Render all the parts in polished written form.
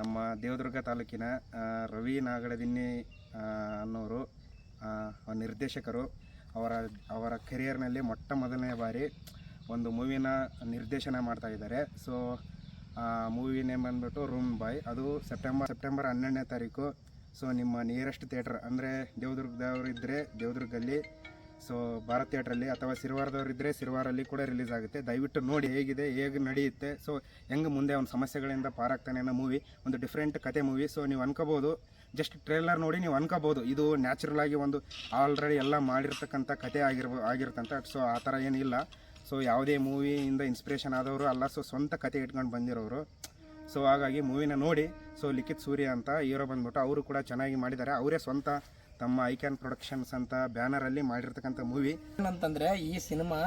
ನಮ್ಮ ದೇವದುರ್ಗ ತಾಲೂಕಿನ ರವಿ ನಾಗಡದಿನ್ನಿ ಅನ್ನೋರು ನಿರ್ದೇಶಕರು ಅವರ ಕೆರಿಯರ್ನಲ್ಲಿ ಮೊದಲನೇ ಬಾರಿ ಒಂದು ಮೂವಿನ ನಿರ್ದೇಶನ ಮಾಡ್ತಾ ಇದ್ದಾರೆ. ಸೊ ಮೂವಿ ನೇಮ್ ಬಂದ್ಬಿಟ್ಟು ರೂಮ್ ಬಾಯ್. ಅದು ಸೆಪ್ಟೆಂಬರ್ 12ನೇ ತಾರೀಕು. ಸೊ ನಿಮ್ಮ ನಿಯರೆಸ್ಟ್ ಥಿಯೇಟರ್ ಅಂದರೆ ದೇವದುರ್ಗದವರು ಇದ್ದರೆ ದೇವದುರ್ಗಲ್ಲಿ, ಸೊ ಭಾರತ್ ಥಿಯೇಟ್ರಲ್ಲಿ, ಅಥವಾ ಸಿರವಾರದವರಿದ್ದರೆ ಸಿರವಾರಲ್ಲಿ ಕೂಡ ರಿಲೀಸ್ ಆಗುತ್ತೆ. ದಯವಿಟ್ಟು ನೋಡಿ ಹೇಗಿದೆ, ಹೇಗೆ ನಡೆಯುತ್ತೆ, ಸೊ ಹೆಂಗೆ ಮುಂದೆ ಒಂದು ಸಮಸ್ಯೆಗಳಿಂದ ಪಾರಾಗ್ತಾನೆ ಅನ್ನೋ ಮೂವಿ. ಒಂದು ಡಿಫ್ರೆಂಟ್ ಕತೆ ಮೂವಿ. ಸೊ ನೀವು ಅನ್ಕೋಬೋದು, ಜಸ್ಟ್ ಟ್ರೇಲರ್ ನೋಡಿ ನೀವು ಅನ್ಕೋಬೋದು ಇದು ನ್ಯಾಚುರಲ್ ಆಗಿ ಒಂದು ಆಲ್ರೆಡಿ ಎಲ್ಲ ಮಾಡಿರ್ತಕ್ಕಂಥ ಕತೆ ಆಗಿರುತ್ತಂತ. ಸೊ ಆ ಥರ ಏನಿಲ್ಲ. ಸೊ ಯಾವುದೇ ಮೂವಿಯಿಂದ ಇನ್ಸ್ಪಿರೇಷನ್ ಆದವರು ಅಲ್ಲ, ಸೊ ಸ್ವಂತ ಕತೆ ಇಟ್ಕೊಂಡು ಬಂದಿರೋರು. ಸೊ ಹಾಗಾಗಿ ಮೂವಿನ ನೋಡಿ. ಸೊ ಲಿಖಿತ್ ಸೂರ್ಯ ಅಂತ ಹೀರೋ ಬಂದ್ಬಿಟ್ಟು ಅವರು ಕೂಡ ಚೆನ್ನಾಗಿ ಮಾಡಿದ್ದಾರೆ. ಅವರೇ ಸ್ವಂತ ತಮ್ಮ ಐಕ್ಯಾನ್ ಪ್ರೊಡಕ್ಷನ್ಸ್ ಅಂತ ಬ್ಯಾನರಲ್ಲಿ ಮಾಡಿರ್ತಕ್ಕಂಥ ಮೂವಿ. ಏನಂತಂದರೆ ಈ ಸಿನಿಮಾ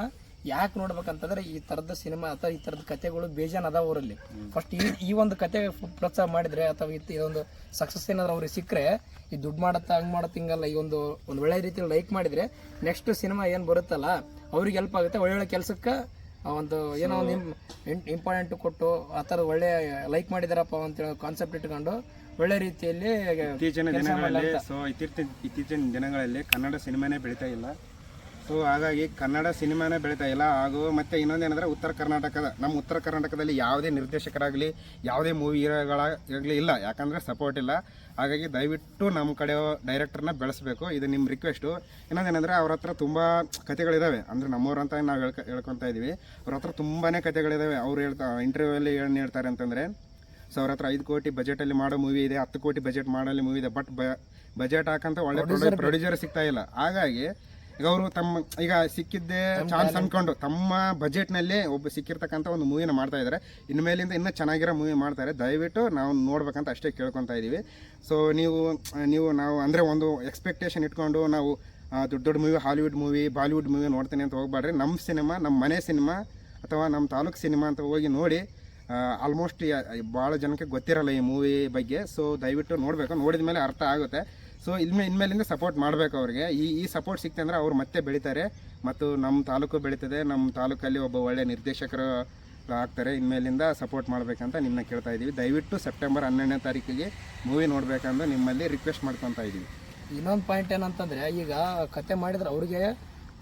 ಯಾಕೆ ನೋಡ್ಬೇಕಂತಂದ್ರೆ ಈ ಥರದ ಸಿನಿಮಾ ಅಥವಾ ಈ ಥರದ ಕತೆಗಳು ಬೇಜಾನ್ ಅದಾವ ಅವರಲ್ಲಿ. ಫಸ್ಟ್ ಈ ಒಂದು ಕತೆ ಪ್ರೋತ್ಸಾಹ ಮಾಡಿದರೆ ಅಥವಾ ಇದೊಂದು ಸಕ್ಸಸ್ ಏನಾದ್ರು ಅವ್ರಿಗೆ ಸಿಕ್ಕರೆ ಈ ದುಡ್ಡು ಮಾಡತ್ತಾ ಹಂಗೆ ಮಾಡತ್ತೆ ಹಿಂಗಲ್ಲ, ಈ ಒಂದು ಒಳ್ಳೆ ರೀತಿಯಲ್ಲಿ ಲೈಕ್ ಮಾಡಿದರೆ ನೆಕ್ಸ್ಟ್ ಸಿನಿಮಾ ಏನು ಬರುತ್ತಲ್ಲ ಅವ್ರಿಗೆ ಹೆಲ್ಪ್ ಆಗುತ್ತೆ. ಒಳ್ಳೊಳ್ಳೆ ಕೆಲಸಕ್ಕೆ ಒಂದು ಏನೋ ಒಂದು ಇಂಪಾರ್ಟೆಂಟ್ ಕೊಟ್ಟು ಆ ಥರ ಒಳ್ಳೆ ಲೈಕ್ ಮಾಡಿದಾರಪ್ಪ ಅಂತೇಳಿ ಕಾನ್ಸೆಪ್ಟ್ ಇಟ್ಕೊಂಡು ಒಳ್ಳೆ ರೀತಿಯಲ್ಲಿ ಇತ್ತೀಚಿನ ದಿನಗಳಲ್ಲಿ ಕನ್ನಡ ಸಿನಿಮಾನೇ ಬೆಳೀತಾ ಇಲ್ಲ. ಸೊ ಹಾಗಾಗಿ ಕನ್ನಡ ಸಿನಿಮಾನೇ ಬೆಳೀತಾ ಇಲ್ಲ. ಹಾಗೂ ಮತ್ತು ಇನ್ನೊಂದೇನೆಂದರೆ ನಮ್ಮ ಉತ್ತರ ಕರ್ನಾಟಕದಲ್ಲಿ ಯಾವುದೇ ನಿರ್ದೇಶಕರಾಗಲಿ ಯಾವುದೇ ಮೂವಿ ಹೀರೋಗಳಾಗಲಿ ಇಲ್ಲ, ಯಾಕಂದರೆ ಸಪೋರ್ಟ್ ಇಲ್ಲ. ಹಾಗಾಗಿ ದಯವಿಟ್ಟು ನಮ್ಮ ಕಡೆ ಡೈರೆಕ್ಟರ್ನ ಬೆಳೆಸಬೇಕು, ಇದು ನಿಮ್ಮ ರಿಕ್ವೆಸ್ಟು. ಇನ್ನೊಂದೇನೆಂದರೆ ಅವ್ರ ಹತ್ರ ತುಂಬ ಕತೆಗಳಿದ್ದಾವೆ, ಅಂದರೆ ನಮ್ಮವ್ರು ಅಂತ ನಾವು ಹೇಳ್ಕೊತಾ ಇದ್ದೀವಿ. ಅವ್ರ ಹತ್ರ ತುಂಬಾ ಕತೆಗಳಿದ್ದಾವೆ. ಅವ್ರು ಇಂಟರ್ವ್ಯೂವಲ್ಲಿ ಏನು ಹೇಳ್ತಾರೆ ಅಂತಂದರೆ, ಸೊ ಅವ್ರ ಹತ್ರ 5 ಕೋಟಿ ಬಜೆಟಲ್ಲಿ ಮಾಡೋ ಮೂವಿ ಇದೆ, 10 ಕೋಟಿ ಬಜೆಟ್ ಮಾಡೋ ಮೂವಿ ಇದೆ, ಬಟ್ ಬಜೆಟ್ ಹಾಕಂತ ಒಳ್ಳೆ ಪ್ರೊಡ್ಯೂಸರ್ ಸಿಗ್ತಾ ಇಲ್ಲ. ಹಾಗಾಗಿ ಈಗ ಅವರು ಈಗ ಸಿಕ್ಕಿದ್ದೇ ಚಾನ್ಸ್ ಅಂದ್ಕೊಂಡು ತಮ್ಮ ಬಜೆಟ್ನಲ್ಲಿ ಸಿಕ್ಕಿರ್ತಕ್ಕಂಥ ಒಂದು ಮೂವಿನ ಮಾಡ್ತಾ ಇದ್ದಾರೆ. ಇನ್ಮೇಲಿಂದ ಇನ್ನೂ ಚೆನ್ನಾಗಿರೋ ಮೂವಿ ಮಾಡ್ತಾರೆ. ದಯವಿಟ್ಟು ನಾವು ನೋಡ್ಬೇಕಂತ ಅಷ್ಟೇ ಕೇಳ್ಕೊತಾ ಇದ್ದೀವಿ. ಸೊ ನಾವು ಅಂದರೆ ಒಂದು ಎಕ್ಸ್ಪೆಕ್ಟೇಷನ್ ಇಟ್ಕೊಂಡು ನಾವು ದೊಡ್ಡ movie, Hollywood movie, Bollywood movie ನೋಡ್ತೀನಿ ಅಂತ ಹೋಗ್ಬೇಡ್ರಿ. ನಮ್ಮ ಸಿನಿಮಾ, ನಮ್ಮ ಮನೆ ಸಿನಿಮಾ ಅಥವಾ ನಮ್ಮ ತಾಲೂಕು ಸಿನಿಮಾ ಅಂತ ಹೋಗಿ ನೋಡಿ. ಆಲ್ಮೋಸ್ಟ್ ಭಾಳ ಜನಕ್ಕೆ ಗೊತ್ತಿರಲ್ಲ ಈ ಮೂವಿ ಬಗ್ಗೆ. ಸೊ ದಯವಿಟ್ಟು ನೋಡಬೇಕು, ನೋಡಿದ ಮೇಲೆ ಅರ್ಥ ಆಗುತ್ತೆ. ಸೊ ಇನ್ಮೇಲಿಂದ ಸಪೋರ್ಟ್ ಮಾಡಬೇಕು ಅವ್ರಿಗೆ. ಈ ಸಪೋರ್ಟ್ ಸಿಕ್ತೆ ಅಂದರೆ ಅವ್ರು ಮತ್ತೆ ಬೆಳೀತಾರೆ ಮತ್ತು ನಮ್ಮ ತಾಲೂಕು ಬೆಳೀತದೆ. ನಮ್ಮ ತಾಲೂಕಲ್ಲಿ ಒಬ್ಬ ಒಳ್ಳೆ ನಿರ್ದೇಶಕರು ಆಗ್ತಾರೆ. ಇನ್ಮೇಲಿಂದ ಸಪೋರ್ಟ್ ಮಾಡಬೇಕಂತ ನಿಮ್ಮನ್ನ ಕೇಳ್ತಾ ಇದ್ದೀವಿ. ದಯವಿಟ್ಟು ಸೆಪ್ಟೆಂಬರ್ 12ನೇ ತಾರೀಕಿಗೆ ಮೂವಿ ನೋಡಬೇಕಂತ ನಿಮ್ಮಲ್ಲಿ ರಿಕ್ವೆಸ್ಟ್ ಮಾಡ್ಕೊತಾ ಇದ್ದೀವಿ. ಇನ್ನೊಂದು ಪಾಯಿಂಟ್ ಏನಂತಂದರೆ, ಈಗ ಕತೆ ಮಾಡಿದ್ರೆ ಅವ್ರಿಗೆ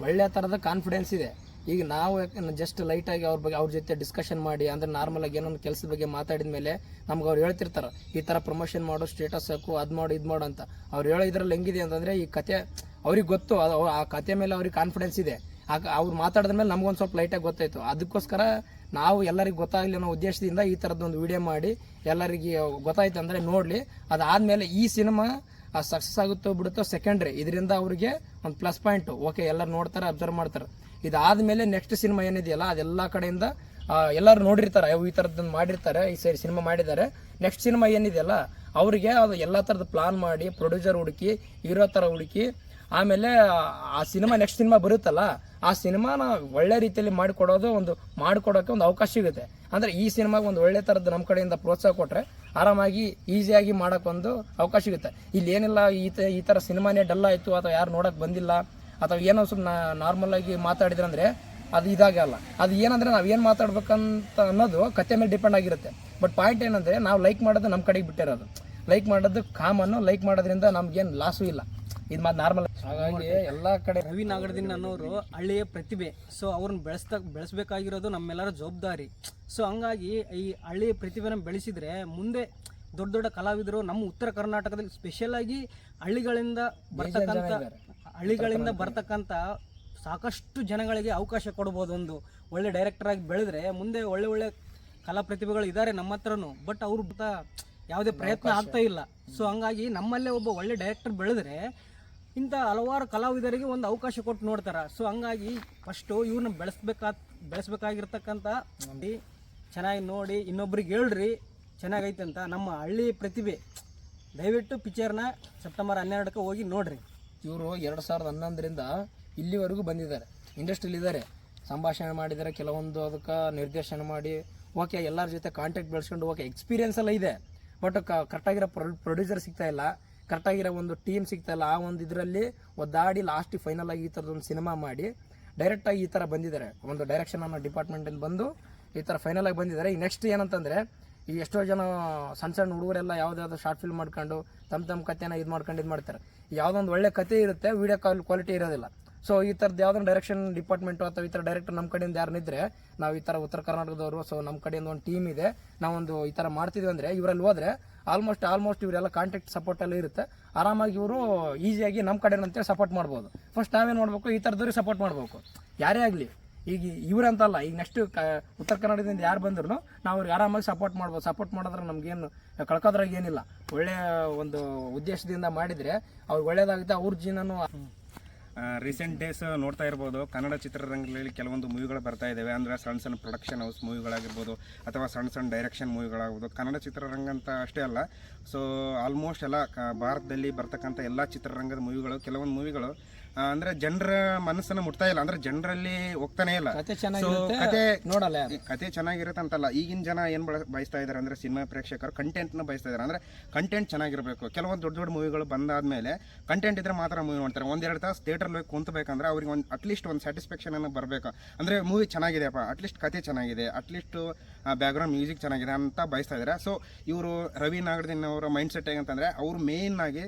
ಒಳ್ಳೆಯ ಥರದ ಕಾನ್ಫಿಡೆನ್ಸ್ ಇದೆ. ಈಗ ನಾವು ಜಸ್ಟ್ ಲೈಟಾಗಿ ಅವ್ರ ಜೊತೆ ಡಿಸ್ಕಷನ್ ಮಾಡಿ, ಅಂದರೆ ನಾರ್ಮಲಾಗಿ ಏನೊಂದು ಕೆಲಸದ ಬಗ್ಗೆ ಮಾತಾಡಿದ ಮೇಲೆ ನಮ್ಗೆ ಅವ್ರು ಹೇಳ್ತಿರ್ತಾರೆ ಈ ಥರ ಪ್ರಮೋಷನ್ ಮಾಡು, ಸ್ಟೇಟಸ್ ಹಾಕು, ಅದು ಮಾಡು ಇದು ಮಾಡು ಅಂತ. ಅವ್ರು ಹೇಳೋ ಇದ್ರಲ್ಲಿ ಹೆಂಗಿದೆ ಅಂತಂದರೆ, ಈ ಕತೆ ಅವ್ರಿಗೆ ಗೊತ್ತು, ಆ ಕತೆ ಮೇಲೆ ಅವ್ರಿಗೆ ಕಾನ್ಫಿಡೆನ್ಸ್ ಇದೆ. ಅವ್ರು ಮಾತಾಡಿದ ಮೇಲೆ ನಮ್ಗೊಂದು ಸ್ವಲ್ಪ ಲೈಟಾಗಿ ಗೊತ್ತಾಯಿತು. ಅದಕ್ಕೋಸ್ಕರ ನಾವು ಎಲ್ಲರಿಗೂ ಗೊತ್ತಾಗಲಿ ಅನ್ನೋ ಉದ್ದೇಶದಿಂದ ಈ ಥರದ್ದೊಂದು ವಿಡಿಯೋ ಮಾಡಿ ಎಲ್ಲರಿಗೆ ಗೊತ್ತಾಯ್ತು ಅಂದರೆ ನೋಡಲಿ. ಅದಾದಮೇಲೆ ಈ ಸಿನಿಮಾ ಸಕ್ಸಸ್ ಆಗುತ್ತೋ ಬಿಡುತ್ತೋ ಸೆಕೆಂಡ್ರಿ, ಇದರಿಂದ ಅವ್ರಿಗೆ ಒಂದು ಪ್ಲಸ್ ಪಾಯಿಂಟು. ಓಕೆ, ಎಲ್ಲರೂ ನೋಡ್ತಾರೆ, ಅಬ್ಸರ್ವ್ ಮಾಡ್ತಾರೆ. ಇದಾದಮೇಲೆ ನೆಕ್ಸ್ಟ್ ಸಿನಿಮಾ ಏನಿದೆಯಲ್ಲ ಅದೆಲ್ಲ ಕಡೆಯಿಂದ ಎಲ್ಲರೂ ನೋಡಿರ್ತಾರೆ, ಈ ಥರದ್ದನ್ನು ಮಾಡಿರ್ತಾರೆ, ಈ ಸರಿ ಸಿನಿಮಾ ಮಾಡಿದ್ದಾರೆ. ನೆಕ್ಸ್ಟ್ ಸಿನಿಮಾ ಏನಿದೆಯಲ್ಲ ಅವರಿಗೆ ಅದು ಎಲ್ಲ ಥರದ್ದು ಪ್ಲಾನ್ ಮಾಡಿ, ಪ್ರೊಡ್ಯೂಸರ್ ಹುಡುಕಿ, ಹೀರೋ ಥರ ಹುಡುಕಿ, ಆಮೇಲೆ ಆ ಸಿನಿಮಾ ನೆಕ್ಸ್ಟ್ ಸಿನಿಮಾ ಬರುತ್ತಲ್ಲ ಆ ಸಿನಿಮಾನ ಒಳ್ಳೆ ರೀತಿಯಲ್ಲಿ ಮಾಡಿಕೊಡೋಕ್ಕೆ ಒಂದು ಅವಕಾಶ ಸಿಗುತ್ತೆ. ಅಂದರೆ ಈ ಸಿನಿಮಾಗೆ ಒಂದು ಒಳ್ಳೆ ಥರದ್ದು ನಮ್ಮ ಕಡೆಯಿಂದ ಪ್ರೋತ್ಸಾಹ ಕೊಟ್ಟರೆ ಆರಾಮಾಗಿ ಈಸಿಯಾಗಿ ಮಾಡೋಕ್ಕೊಂದು ಅವಕಾಶ ಸಿಗುತ್ತೆ. ಇಲ್ಲಿ ಏನಿಲ್ಲ, ಈ ಥರ ಸಿನಿಮಾನೇ ಡಲ್ ಆಯಿತು ಅಥವಾ ಯಾರು ನೋಡೋಕ್ಕೆ ಬಂದಿಲ್ಲ ಅಥವಾ ಏನೋ ಸುಮ್ಮನೆ ನಾರ್ಮಲಾಗಿ ಮಾತಾಡಿದ್ರೆ ಅಂದರೆ ಅದು ಇದಾಗಲ್ಲ. ಅದು ಏನಂದರೆ ನಾವು ಏನು ಮಾತಾಡ್ಬೇಕಂತ ಅನ್ನೋದು ಕತೆ ಮೇಲೆ ಡಿಪೆಂಡ್ ಆಗಿರುತ್ತೆ. ಬಟ್ ಪಾಯಿಂಟ್ ಏನಂದರೆ, ನಾವು ಲೈಕ್ ಮಾಡೋದು ನಮ್ಮ ಕಡೆಗೆ ಬಿಟ್ಟಿರೋದು. ಲೈಕ್ ಮಾಡೋದು ಕಾಮನ್ನು, ಲೈಕ್ ಮಾಡೋದ್ರಿಂದ ನಮ್ಗೇನು ಲಾಸು ಇಲ್ಲ. ಇದು ಮಾತು ನಾರ್ಮಲ್. ಹಾಗಾಗಿ ಎಲ್ಲ ಕಡೆ ರವಿ ನಾಗರದಿನ್ನಿ ಅನ್ನೋರು ಹಳ್ಳಿಯ ಪ್ರತಿಭೆ. ಸೊ ಅವ್ರನ್ನ ಬೆಳೆಸಬೇಕಾಗಿರೋದು ನಮ್ಮೆಲ್ಲರ ಜವಾಬ್ದಾರಿ. ಸೊ ಹಂಗಾಗಿ ಈ ಹಳ್ಳಿಯ ಪ್ರತಿಭೆನ ಬೆಳೆಸಿದರೆ ಮುಂದೆ ದೊಡ್ಡ ದೊಡ್ಡ ಕಲಾವಿದರು ನಮ್ಮ ಉತ್ತರ ಕರ್ನಾಟಕದಲ್ಲಿ ಸ್ಪೆಷಲಾಗಿ ಹಳ್ಳಿಗಳಿಂದ ಬರ್ತಕ್ಕಂಥ ಸಾಕಷ್ಟು ಜನಗಳಿಗೆ ಅವಕಾಶ ಕೊಡ್ಬೋದು. ಒಂದು ಒಳ್ಳೆ ಡೈರೆಕ್ಟರಾಗಿ ಬೆಳೆದ್ರೆ ಮುಂದೆ ಒಳ್ಳೆ ಕಲಾ ಪ್ರತಿಭೆಗಳು ಇದ್ದಾರೆ ನಮ್ಮ ಹತ್ರನೂ. ಬಟ್ ಅವ್ರು ಯಾವುದೇ ಪ್ರಯತ್ನ ಆಗ್ತಾ ಇಲ್ಲ. ಸೊ ಹಂಗಾಗಿ ನಮ್ಮಲ್ಲೇ ಒಬ್ಬ ಒಳ್ಳೆ ಡೈರೆಕ್ಟರ್ ಬೆಳೆದ್ರೆ ಇಂಥ ಹಲವಾರು ಕಲಾವಿದರಿಗೆ ಒಂದು ಅವಕಾಶ ಕೊಟ್ಟು ನೋಡ್ತಾರೆ. ಸೊ ಹಂಗಾಗಿ ಫಸ್ಟು ಇವ್ರನ್ನ ಬೆಳೆಸ್ಬೇಕಾಗಿರ್ತಕ್ಕಂಥ ಚೆನ್ನಾಗಿ ನೋಡಿ ಇನ್ನೊಬ್ರಿಗೆ ಹೇಳ್ರಿ ಚೆನ್ನಾಗೈತೆ ಅಂತ. ನಮ್ಮ ಹಳ್ಳಿ ಪ್ರತಿಭೆ ದಯವಿಟ್ಟು ಪಿಕ್ಚರ್ನ ಸೆಪ್ಟೆಂಬರ್ 12ಕ್ಕೆ ಹೋಗಿ ನೋಡ್ರಿ. ಇವರು 2011ರಿಂದ ಇಲ್ಲಿವರೆಗೂ ಬಂದಿದ್ದಾರೆ, ಇಂಡಸ್ಟ್ರಿಲಿದ್ದಾರೆ, ಸಂಭಾಷಣೆ ಮಾಡಿದ್ದಾರೆ, ಕೆಲವೊಂದು ಅದಕ್ಕೆ ನಿರ್ದೇಶನ ಮಾಡಿ ಓಕೆ ಎಲ್ಲರ ಜೊತೆ ಕಾಂಟ್ಯಾಕ್ಟ್ ಬೆಳೆಸ್ಕೊಂಡು ಓಕೆ ಎಕ್ಸ್ಪೀರಿಯನ್ಸ್ ಎಲ್ಲ ಇದೆ. ಬಟ್ ಕರೆಕ್ಟಾಗಿರೋ ಪ್ರೊಡ್ಯೂಸರ್ ಸಿಗ್ತಾ ಇಲ್ಲ, ಕರೆಕ್ಟಾಗಿರೋ ಒಂದು ಟೀಮ್ ಸಿಗ್ತಾ ಇಲ್ಲ. ಆ ಒಂದು ಇದರಲ್ಲಿ ಒದ್ದಾಡಿ ಲಾಸ್ಟ್ ಫೈನಲ್ ಆಗಿ ಈ ಥರದೊಂದು ಸಿನಿಮಾ ಮಾಡಿ ಡೈರೆಕ್ಟಾಗಿ ಈ ಥರ ಬಂದಿದ್ದಾರೆ. ಒಂದು ಡೈರೆಕ್ಷನ್ ಅನ್ನೋ ಡಿಪಾರ್ಟ್ಮೆಂಟಿಂದ ಬಂದು ಈ ಥರ ಫೈನಲ್ ಆಗಿ ಬಂದಿದ್ದಾರೆ. ಈ ನೆಕ್ಸ್ಟ್ ಏನಂತಂದರೆ ಈಗ ಎಷ್ಟೋ ಜನ ಸಣ್ಣ ಸಣ್ಣ ಹುಡುಗರೆಲ್ಲ ಯಾವುದಾದ್ರು ಶಾರ್ಟ್ ಫಿಲ್ಮ್ ಮಾಡ್ಕೊಂಡು ತಮ್ಮ ಕಥೆನ ಇದು ಮಾಡ್ತಾರೆ. ಯಾವುದೊಂದು ಒಳ್ಳೆ ಕತೆ ಇರುತ್ತೆ, ವಿಡಿಯೋ ಕ್ವಾಲಿಟಿ ಇರೋದಿಲ್ಲ. ಸೊ ಈ ಥರದ್ದು ಯಾವುದೋ ಡೈರೆಕ್ಷನ್ ಡಿಪಾರ್ಟ್ಮೆಂಟು ಅಥವಾ ಈ ಥರ ಡೈರೆಕ್ಟರ್ ನಮ್ಮ ಕಡೆಯಿಂದ ಯಾರನ್ನಿದ್ರೆ, ನಾವು ಈ ಥರ ಉತ್ತರ ಕರ್ನಾಟಕದವರು, ಸೊ ನಮ್ಮ ಕಡೆಯಿಂದ ಒಂದು ಟೀಮ್ ಇದೆ, ನಾವೊಂದು ಈ ಥರ ಮಾಡ್ತಿದ್ವಿ ಅಂದರೆ ಇವರಲ್ಲಿ ಹೋದರೆ ಆಲ್ಮೋಸ್ಟ್ ಇವರೆಲ್ಲ ಕಾಂಟ್ಯಾಕ್ಟ್ ಸಪೋರ್ಟ್ ಎಲ್ಲ ಇರುತ್ತೆ. ಆರಾಮಾಗಿ ಇವರು ಈಸಿಯಾಗಿ ನಮ್ಮ ಕಡೆನಂತೇಳಿ ಸಪೋರ್ಟ್ ಮಾಡ್ಬೋದು. ಫಸ್ಟ್ ನಾವೇನು ಮಾಡಬೇಕು, ಈ ಥರದವ್ರಿಗೆ ಸಪೋರ್ಟ್ ಮಾಡಬೇಕು, ಯಾರೇ ಆಗಲಿ. ಈಗ ಇವ್ರಂತಲ್ಲ, ಈಗ ನೆಕ್ಸ್ಟ್ ಉತ್ತರ ಕನ್ನಡದಿಂದ ಯಾರು ಬಂದ್ರು ನಾವು ಅವ್ರಿಗೆ ಆರಾಮಾಗಿ ಸಪೋರ್ಟ್ ಮಾಡ್ಬೋದು. ಸಪೋರ್ಟ್ ಮಾಡಿದ್ರೆ ನಮಗೇನು ಕಳ್ಕೋದ್ರಾಗ ಏನಿಲ್ಲ. ಒಳ್ಳೆಯ ಒಂದು ಉದ್ದೇಶದಿಂದ ಮಾಡಿದರೆ ಅವ್ರಿಗೆ ಒಳ್ಳೇದಾಗುತ್ತೆ, ಅವ್ರ ಜೀವನನೂ. ರೀಸೆಂಟ್ ಡೇಸ್ ನೋಡ್ತಾ ಇರ್ಬೋದು, ಕನ್ನಡ ಚಿತ್ರರಂಗದಲ್ಲಿ ಕೆಲವೊಂದು ಮೂವಿಗಳು ಬರ್ತಾ ಇದ್ದಾವೆ. ಅಂದರೆ ಸಣ್ಣ ಪ್ರೊಡಕ್ಷನ್ ಹೌಸ್ ಮೂವಿಗಳಾಗಿರ್ಬೋದು ಅಥವಾ ಸಣ್ಣ ಡೈರೆಕ್ಷನ್ ಮೂವಿಗಳಾಗ್ಬೋದು. ಕನ್ನಡ ಚಿತ್ರರಂಗ ಅಂತ ಅಷ್ಟೇ ಅಲ್ಲ, ಸೊ ಆಲ್ಮೋಸ್ಟ್ ಎಲ್ಲ ಭಾರತದಲ್ಲಿ ಬರ್ತಕ್ಕಂಥ ಎಲ್ಲ ಚಿತ್ರರಂಗದ ಮೂವಿಗಳು, ಕೆಲವೊಂದು ಮೂವಿಗಳು ಅಂದರೆ ಜನರ ಮನಸ್ಸನ್ನು ಮುಟ್ತಾ ಇಲ್ಲ, ಅಂದರೆ ಜನರಲ್ಲಿ ಹೋಗ್ತಾನೆ ಇಲ್ಲ. ಕತೆ ಚೆನ್ನಾಗಿರುತ್ತೆ ಅಂತಲ್ಲ, ಈಗಿನ ಜನ ಏನು ಬಯಸ್ತಾ ಇದ್ದಾರೆ ಅಂದರೆ ಸಿನಿಮಾ ಪ್ರೇಕ್ಷಕರು ಕಂಟೆಂಟ್ನ ಬಯಸ್ತಾ ಇದ್ದಾರೆ. ಅಂದರೆ ಕಂಟೆಂಟ್ ಚೆನ್ನಾಗಿರಬೇಕು. ಕೆಲವೊಂದು ದೊಡ್ಡ ಮೂವಿಗಳು ಬಂದಾದ್ಮೇಲೆ ಕಂಟೆಂಟ್ ಇದ್ರೆ ಮಾತ್ರ ಮೂವಿ ನೋಡ್ತಾರೆ. 1-2 ತಾಸು ಥಿಯೇಟರ್ಲಿ ಹೋಗಿ ಕುಂತಬೇಕಂದ್ರೆ ಅವ್ರಿಗೆ ಅಟ್ಲೀಸ್ಟ್ ಒಂದು ಸ್ಯಾಟಿಸ್ಫ್ಯಾಕ್ಷನ್ ಅನ್ನು ಬರಬೇಕು. ಅಂದರೆ ಮೂವಿ ಚೆನ್ನಾಗಿದೆಯಪ್ಪ, ಅಟ್ಲೀಸ್ಟ್ ಕತೆ ಚೆನ್ನಾಗಿದೆ, ಅಟ್ಲೀಸ್ಟ್ ಬ್ಯಾಕ್ಗ್ರೌಂಡ್ ಮ್ಯೂಸಿಕ್ ಚೆನ್ನಾಗಿದೆ ಅಂತ ಬಯಸ್ತಾ ಇದ್ದಾರೆ. ಸೊ ಇವರು ರವಿ ನಾಗರದಿನ್ ಅವರ ಮೈಂಡ್ ಸೆಟ್ ಹೇಗಂತಂದರೆ, ಅವರು ಮೇನ್ ಆಗಿ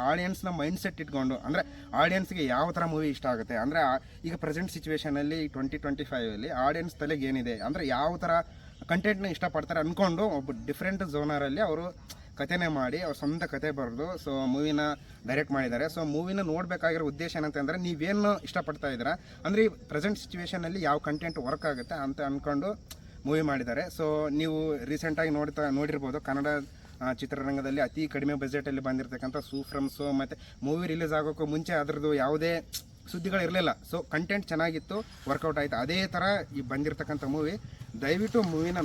ಆಡಿಯನ್ಸ್ನ ಮೈಂಡ್ ಸೆಟ್ ಇಟ್ಕೊಂಡು, ಅಂದರೆ ಆಡಿಯನ್ಸ್ಗೆ ಯಾವ ಥರ ಮೂವಿ ಇಷ್ಟ ಆಗುತ್ತೆ. ಅಂದರೆ ಈಗ ಪ್ರೆಸೆಂಟ್ ಸಿಚುವೇಷನಲ್ಲಿ 2025ಅಲ್ಲಿ ಆಡಿಯನ್ಸ್ ತಲೆಗೆ ಏನಿದೆ, ಅಂದರೆ ಯಾವ ಥರ ಕಂಟೆಂಟ್ನ ಇಷ್ಟಪಡ್ತಾರೆ ಅಂದ್ಕೊಂಡು ಒಬ್ಬ ಡಿಫ್ರೆಂಟ್ ಝೋನರಲ್ಲಿ ಅವರು ಕತೆನೇ ಮಾಡಿ ಅವ್ರ ಸ್ವಂತ ಕತೆ ಬರೆದು ಸೊ ಮೂವಿನ ಡೈರೆಕ್ಟ್ ಮಾಡಿದ್ದಾರೆ. ಸೊ ಮೂವಿನ ನೋಡಬೇಕಾಗಿರೋ ಉದ್ದೇಶ ಏನಂತಂದರೆ, ನೀವೇನು ಇಷ್ಟಪಡ್ತಾ ಇದ್ದೀರಾ, ಅಂದರೆ ಈ ಪ್ರೆಸೆಂಟ್ ಸಿಚುವೇಷನಲ್ಲಿ ಯಾವ ಕಂಟೆಂಟ್ ವರ್ಕ್ ಆಗುತ್ತೆ ಅಂತ ಅಂದ್ಕೊಂಡು ಮೂವಿ ಮಾಡಿದ್ದಾರೆ. ಸೊ ನೀವು ರೀಸೆಂಟಾಗಿ ನೋಡಿರ್ಬೋದು, ಕನ್ನಡ ಚಿತ್ರರಂಗದಲ್ಲಿ ಅತಿ ಕಡಿಮೆ ಬಜೆಟಲ್ಲಿ ಬಂದಿರತಕ್ಕಂಥ ಸೂಫ್ರಮ್ಸು ಮತ್ತು ಮೂವಿ ರಿಲೀಸ್ ಆಗೋಕ್ಕೂ ಮುಂಚೆ ಅದರದ್ದು ಯಾವುದೇ ಸುದ್ದಿಗಳಿರಲಿಲ್ಲ. ಸೊ ಕಂಟೆಂಟ್ ಚೆನ್ನಾಗಿತ್ತು, ವರ್ಕೌಟ್ ಆಯಿತು. ಅದೇ ಥರ ಈ ಬಂದಿರತಕ್ಕಂಥ ಮೂವಿ, ದಯವಿಟ್ಟು ಮೂವಿನ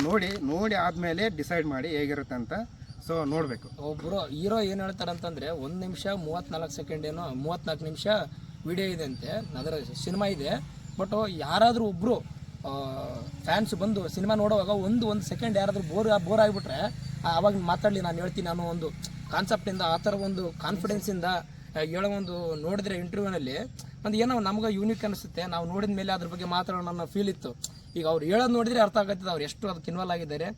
ನೋಡಿ ಆದಮೇಲೆ ಡಿಸೈಡ್ ಮಾಡಿ ಹೇಗಿರುತ್ತೆ ಅಂತ. ಸೊ ನೋಡಬೇಕು. ಒಬ್ಬರು ಹೀರೋ ಏನು ಹೇಳ್ತಾರೆ ಅಂತಂದರೆ, 1 ನಿಮಿಷ 34 ಸೆಕೆಂಡ್ ಏನೋ 34 ನಿಮಿಷ ವಿಡಿಯೋ ಇದೆ ಅಂತೆ, ಅದರ ಸಿನಿಮಾ ಇದೆ. ಬಟ್ ಯಾರಾದರೂ ಒಬ್ಬರು ಫ್ಯಾನ್ಸ್ ಬಂದು ಸಿನಿಮಾ ನೋಡುವಾಗ ಒಂದು ಸೆಕೆಂಡ್ ಯಾರಾದರೂ ಬೋರ್ ಆಗಿಬಿಟ್ರೆ ಅವಾಗ ಮಾತಾಡಲಿ, ನಾನು ಹೇಳ್ತೀನಿ ಅನ್ನೋ ಒಂದು ಕಾನ್ಸೆಪ್ಟಿಂದ, ಆ ಥರ ಒಂದು ಕಾನ್ಫಿಡೆನ್ಸಿಂದ ಹೇಳೋ ಒಂದು ನೋಡಿದ್ರೆ ಇಂಟರ್ವ್ಯೂನಲ್ಲಿ ಒಂದು ಏನೋ ನಮ್ಗೆ ಯೂನಿಕ್ ಅನಿಸುತ್ತೆ. ನಾವು ನೋಡಿದ ಮೇಲೆ ಅದ್ರ ಬಗ್ಗೆ ಮಾತಾಡೋಣ ಅನ್ನೋ ಫೀಲ್ ಇತ್ತು. ಈಗ ಅವ್ರು ಹೇಳೋದು ನೋಡಿದ್ರೆ ಅರ್ಥ ಆಗುತ್ತೆ ಅವ್ರು ಎಷ್ಟು ಅದಕ್ಕೆ ಇನ್ವಾಲ್ವ್ ಆಗಿದ್ದಾರೆ,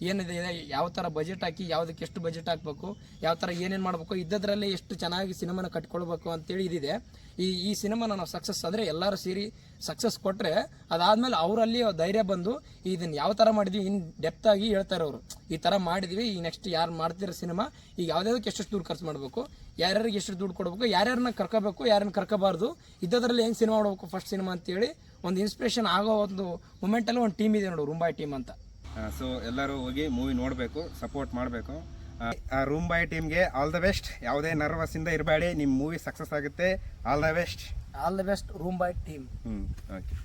ಏನಿದೆ, ಯಾವ ಥರ ಬಜೆಟ್ ಹಾಕಿ, ಯಾವುದಕ್ಕೆ ಎಷ್ಟು ಬಜೆಟ್ ಹಾಕಬೇಕು, ಯಾವ ಥರ ಏನೇನು ಮಾಡಬೇಕು, ಇದ್ದದ್ರಲ್ಲಿ ಎಷ್ಟು ಚೆನ್ನಾಗಿ ಸಿನಿಮಾನ ಕಟ್ಕೊಳ್ಬೇಕು ಅಂತೇಳಿ ಇದಿದೆ. ಈ ಸಿನಿಮಾನ ನಾವು ಸಕ್ಸಸ್ ಅಂದರೆ ಎಲ್ಲರೂ ಸೇರಿ ಸಕ್ಸಸ್ ಕೊಟ್ಟರೆ ಅದಾದಮೇಲೆ ಅವರಲ್ಲಿ ಧೈರ್ಯ ಬಂದು ಇದನ್ನು ಯಾವ ಥರ ಮಾಡಿದ್ವಿ ಇನ್ ಡೆಪ್ತ್ ಆಗಿ ಹೇಳ್ತಾರೆ ಅವರು. ಈ ಥರ ಮಾಡಿದ್ವಿ, ಈಗ ನೆಕ್ಸ್ಟ್ ಯಾರು ಮಾಡ್ತಿರೋ ಸಿನಿಮಾ, ಈಗ ಯಾವುದಾದಕ್ಕೆ ಎಷ್ಟು ದುಡ್ಡು ಖರ್ಚು ಮಾಡಬೇಕು, ಯಾರ್ಯಾರಿಗೆ ಎಷ್ಟು ದುಡ್ಡು ಕೊಡಬೇಕು, ಯಾರ್ಯಾರನ್ನ ಕರ್ಕೋಬೇಕು, ಯಾರನ್ನ ಕರ್ಕೋಬಾರ್ದು, ಇದ್ದದ್ರಲ್ಲಿ ಹೆಂಗೆ ಸಿನಿಮಾ ಮಾಡಬೇಕು ಫಸ್ಟ್ ಸಿನಿಮಾ ಅಂತೇಳಿ ಒಂದು ಇನ್ಸ್ಪಿರೇಷನ್ ಆಗೋ ಒಂದು ಮೂಮೆಂಟಲ್ಲಿ ಒಂದು ಟೀಮ್ ಇದೆ ನೋಡು, ರೂಂಬಾಯ್ ಟೀಮ್ ಅಂತ. ಸೊ ಎಲ್ಲರೂ ಹೋಗಿ ಮೂವಿ ನೋಡಬೇಕು, ಸಪೋರ್ಟ್ ಮಾಡಬೇಕು. ರೂಂಬಾಯ್ ಟೀಮ್ಗೆ ಆಲ್ ದ ಬೆಸ್ಟ್. ಯಾವುದೇ ನರ್ವಸ್ಸಿಂದ ಇರಬೇಡಿ, ನಿಮ್ಮ ಮೂವಿ ಸಕ್ಸಸ್ ಆಗುತ್ತೆ. All the best Roomboy team. Okay.